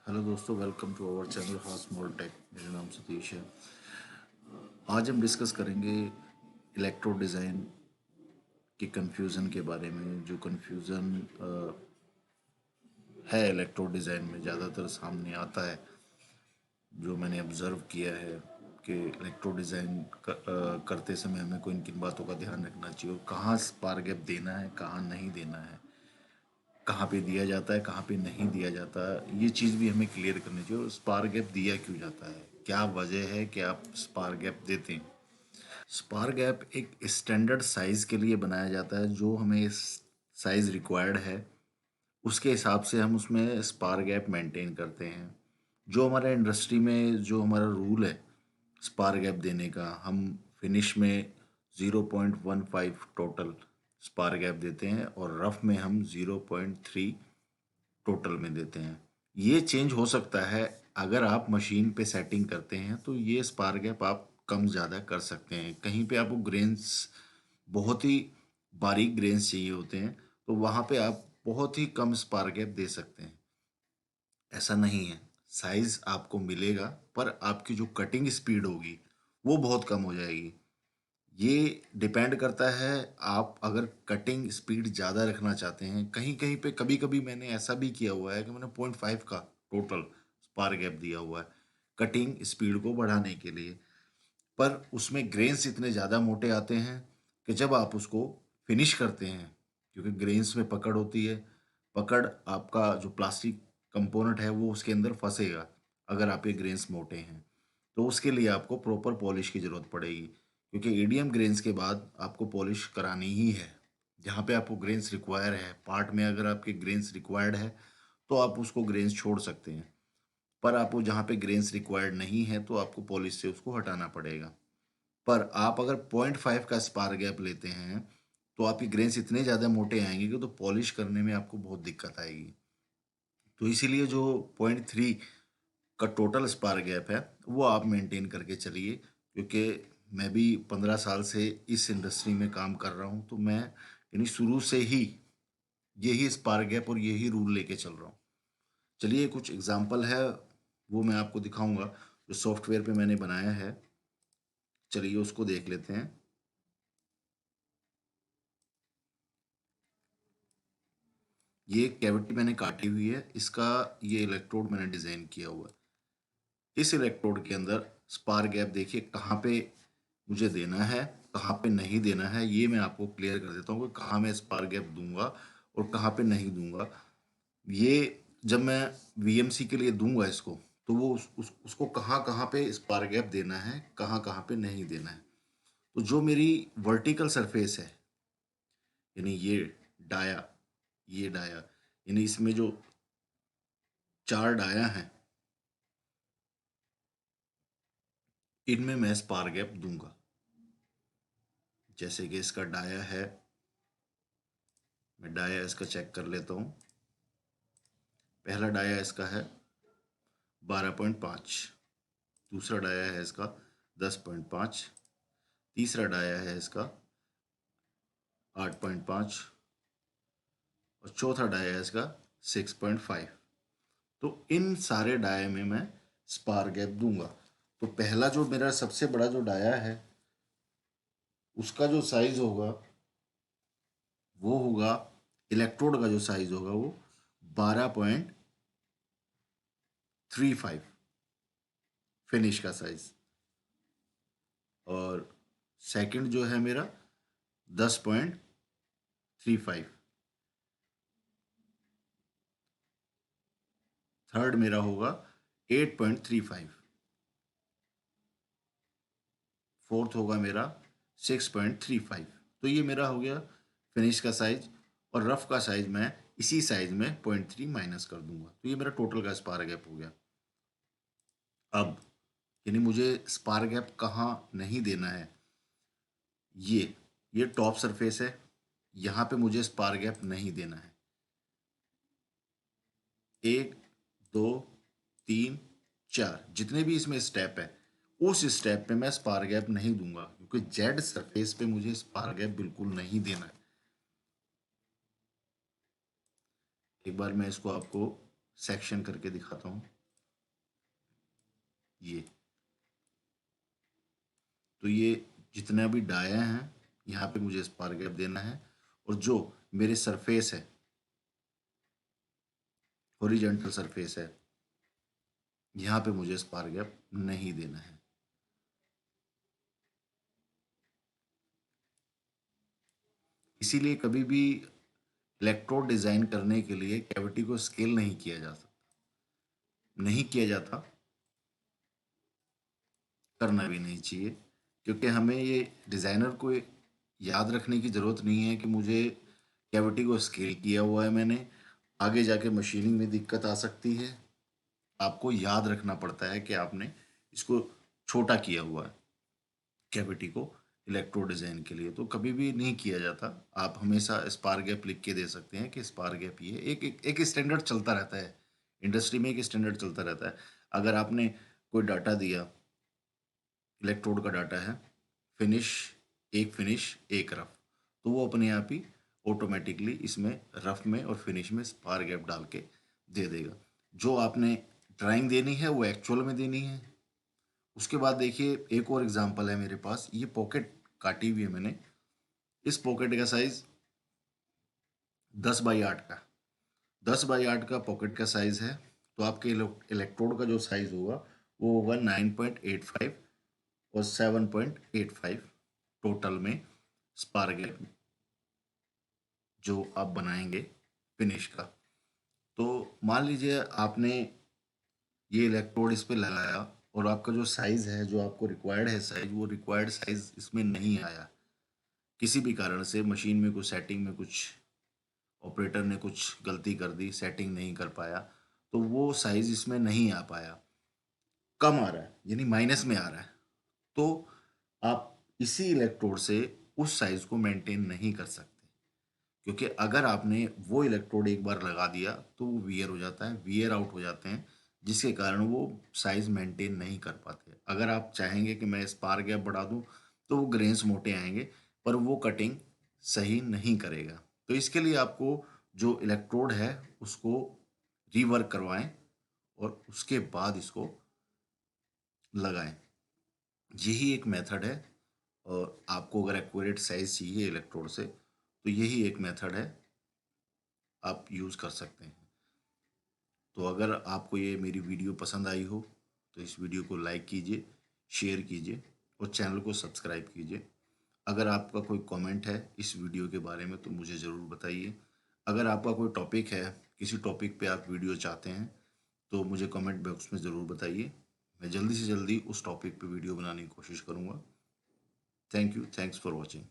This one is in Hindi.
हेलो दोस्तों, welcome to our channel for small tech. मेरा नाम सतीश है। आज हम डिस्कस करेंगे इलेक्ट्रो डिज़ाइन के कंफ्यूज़न के बारे में। जो कंफ्यूज़न है इलेक्ट्रो डिज़ाइन में ज़्यादातर सामने आता है, जो मैंने ऑब्ज़र्व किया है कि इलेक्ट्रो डिज़ाइन करते समय हमें किन किन बातों का ध्यान रखना चाहिए और कहाँ स्पार गैप देना है, कहाँ नहीं देना है, कहाँ पे दिया जाता है, कहाँ पे नहीं दिया जाता। ये चीज़ भी हमें क्लियर करनी चाहिए। और स्पार गैप दिया क्यों जाता है, क्या वजह है कि आप स्पार गैप देते हैं। स्पार गैप एक स्टैंडर्ड साइज़ के लिए बनाया जाता है। जो हमें साइज़ रिक्वायर्ड है उसके हिसाब से हम उसमें स्पार गैप मेंटेन करते हैं। जो हमारे इंडस्ट्री में जो हमारा रूल है स्पार गैप देने का, हम फिनिश में 0.15 टोटल स्पार गैप देते हैं और रफ में हम 0.3 टोटल में देते हैं। ये चेंज हो सकता है। अगर आप मशीन पे सेटिंग करते हैं तो ये स्पार गैप आप कम ज़्यादा कर सकते हैं। कहीं पे आपको ग्रेन्स बहुत ही बारीक ग्रेन्स चाहिए होते हैं तो वहाँ पे आप बहुत ही कम स्पार गैप दे सकते हैं। ऐसा नहीं है, साइज आपको मिलेगा पर आपकी जो कटिंग स्पीड होगी वो बहुत कम हो जाएगी। ये डिपेंड करता है, आप अगर कटिंग स्पीड ज़्यादा रखना चाहते हैं। कहीं कहीं पे कभी कभी मैंने ऐसा भी किया हुआ है कि मैंने 0.5 का टोटल स्पार गैप दिया हुआ है कटिंग स्पीड को बढ़ाने के लिए। पर उसमें ग्रेन्स इतने ज़्यादा मोटे आते हैं कि जब आप उसको फिनिश करते हैं, क्योंकि ग्रेन्स में पकड़ होती है, पकड़ आपका जो प्लास्टिक कंपोनेंट है वो उसके अंदर फंसेगा अगर आपके ग्रेन्स मोटे हैं। तो उसके लिए आपको प्रॉपर पॉलिश की ज़रूरत पड़ेगी, क्योंकि ईडीएम ग्रेन्स के बाद आपको पॉलिश करानी ही है। जहाँ पे आपको ग्रेन्स रिक्वायर है, पार्ट में अगर आपके ग्रेन्स रिक्वायर्ड है तो आप उसको ग्रेन्स छोड़ सकते हैं। पर आपको जहाँ पे ग्रेन्स रिक्वायर्ड नहीं है तो आपको पॉलिश से उसको हटाना पड़ेगा। पर आप अगर 0.5 का स्पार गैप लेते हैं तो आपके ग्रेन्स इतने ज़्यादा मोटे आएंगे कि तो पॉलिश करने में आपको बहुत दिक्कत आएगी। तो इसीलिए जो 0.3 का टोटल स्पार गैप है वो आप मेंटेन करके चलिए। क्योंकि मैं भी 15 साल से इस इंडस्ट्री में काम कर रहा हूँ, तो मैं यानी शुरू से ही यही स्पार गैप और यही रूल लेके चल रहा हूँ। चलिए कुछ एग्जांपल है वो मैं आपको दिखाऊंगा जो सॉफ्टवेयर पे मैंने बनाया है। चलिए उसको देख लेते हैं। ये कैविटी मैंने काटी हुई है, इसका ये इलेक्ट्रोड मैंने डिज़ाइन किया हुआ है। इस इलेक्ट्रोड के अंदर स्पार गैप देखिए कहाँ पे मुझे देना है, कहाँ पे नहीं देना है। ये मैं आपको क्लियर कर देता हूँ कि कहाँ मैं स्पार गैप दूंगा और कहाँ पे नहीं दूंगा। ये जब मैं वीएमसी के लिए दूंगा इसको, तो वो उसको कहाँ कहाँ पे स्पार गैप देना है, कहाँ कहाँ पे नहीं देना है। तो जो मेरी वर्टिकल सरफेस है, यानी डाया ये डाया यानी इसमें जो 4 डाया हैं, इनमें मैं स्पार गैप दूंगा। जैसे कि इसका डाया है, मैं डाया इसका चेक कर लेता हूँ। पहला डाया इसका है 12.5, दूसरा डाया है इसका 10.5, तीसरा डाया है इसका 8.5 और चौथा डाया है इसका 6.5। तो इन सारे डाये में मैं स्पार गैप दूंगा। तो पहला जो मेरा सबसे बड़ा जो डाया है उसका जो साइज होगा वो होगा, इलेक्ट्रोड का जो साइज होगा वो 12.35 फिनिश का साइज। और सेकंड जो है मेरा 10.35। थर्ड मेरा होगा 8.35। फोर्थ होगा मेरा 6.35। तो ये मेरा हो गया फिनिश का साइज। और रफ का साइज मैं इसी साइज में 0.3 माइनस कर दूंगा, तो ये मेरा टोटल का स्पार गैप हो गया। अब यानी मुझे स्पार गैप कहाँ नहीं देना है, ये टॉप सरफेस है, यहाँ पे मुझे स्पार गैप नहीं देना है। 1 2 3 4 जितने भी इसमें स्टेप है, उस स्टेप पे मैं स्पार गैप नहीं दूंगा, क्योंकि जेड सरफेस पे मुझे स्पार गैप बिल्कुल नहीं देना है। एक बार मैं इसको आपको सेक्शन करके दिखाता हूँ। ये तो ये जितने भी डाया हैं यहाँ पे मुझे स्पार गैप देना है, और जो मेरे सरफेस है, हॉरिजॉन्टल सरफेस है, यहाँ पे मुझे स्पार गैप नहीं देना है। इसीलिए कभी भी इलेक्ट्रोड डिजाइन करने के लिए कैविटी को स्केल नहीं किया जा सकता, नहीं किया जाता, करना भी नहीं चाहिए, क्योंकि हमें ये डिजाइनर को याद रखने की जरूरत नहीं है कि मुझे कैविटी को स्केल किया हुआ है मैंने, आगे जाके मशीनिंग में दिक्कत आ सकती है। आपको याद रखना पड़ता है कि आपने इसको छोटा किया हुआ है कैविटी को इलेक्ट्रो डिजाइन के लिए, तो कभी भी नहीं किया जाता। आप हमेशा स्पार गैप लिख के दे सकते हैं कि स्पार गैप ये एक स्टैंडर्ड चलता रहता है, इंडस्ट्री में एक स्टैंडर्ड चलता रहता है। अगर आपने कोई डाटा दिया, इलेक्ट्रोड का डाटा है, फिनिश फिनिश एक रफ, तो वो अपने आप ही ऑटोमेटिकली इसमें रफ में और फिनिश में स्पार गैप डाल के दे देगा। जो आपने ड्राइंग देनी है वो एक्चुअल में देनी है। उसके बाद देखिए एक और एग्जांपल है मेरे पास, ये पॉकेट काटी हुई है मैंने। इस पॉकेट का साइज 10 बाई 8 का, 10 बाई 8 का पॉकेट का साइज है। तो आपके इलेक्ट्रोड का जो साइज होगा वो होगा 9.85 और 7.85 टोटल में स्पार गैप जो आप बनाएंगे फिनिश का। तो मान लीजिए आपने ये इलेक्ट्रोड इस पे लगाया और आपका जो साइज है, जो आपको रिक्वायर्ड है साइज, वो रिक्वायर्ड साइज इसमें नहीं आया, किसी भी कारण से मशीन में कुछ सेटिंग में कुछ ऑपरेटर ने कुछ गलती कर दी, सेटिंग नहीं कर पाया, तो वो साइज इसमें नहीं आ पाया, कम आ रहा है यानी माइनस में आ रहा है, तो आप इसी इलेक्ट्रोड से उस साइज को मेंटेन नहीं कर सकते। क्योंकि अगर आपने वो इलेक्ट्रोड एक बार लगा दिया तो वो वियर हो जाता है, वियर आउट हो जाते हैं, जिसके कारण वो साइज मेंटेन नहीं कर पाते। अगर आप चाहेंगे कि मैं स्पार गैप बढ़ा दूं तो वो ग्रेन्स मोटे आएंगे, पर वो कटिंग सही नहीं करेगा। तो इसके लिए आपको जो इलेक्ट्रोड है उसको रीवर्क करवाएं और उसके बाद इसको लगाएं। यही एक मेथड है, और आपको अगर एक्यूरेट साइज चाहिए इलेक्ट्रोड से तो यही एक मेथड है, आप यूज़ कर सकते हैं। तो अगर आपको ये मेरी वीडियो पसंद आई हो तो इस वीडियो को लाइक कीजिए, शेयर कीजिए और चैनल को सब्सक्राइब कीजिए। अगर आपका कोई कमेंट है इस वीडियो के बारे में तो मुझे ज़रूर बताइए। अगर आपका कोई टॉपिक है, किसी टॉपिक पे आप वीडियो चाहते हैं तो मुझे कमेंट बॉक्स में ज़रूर बताइए। मैं जल्दी से जल्दी उस टॉपिक पे वीडियो बनाने की कोशिश करूँगा। Thank you, thanks for watching.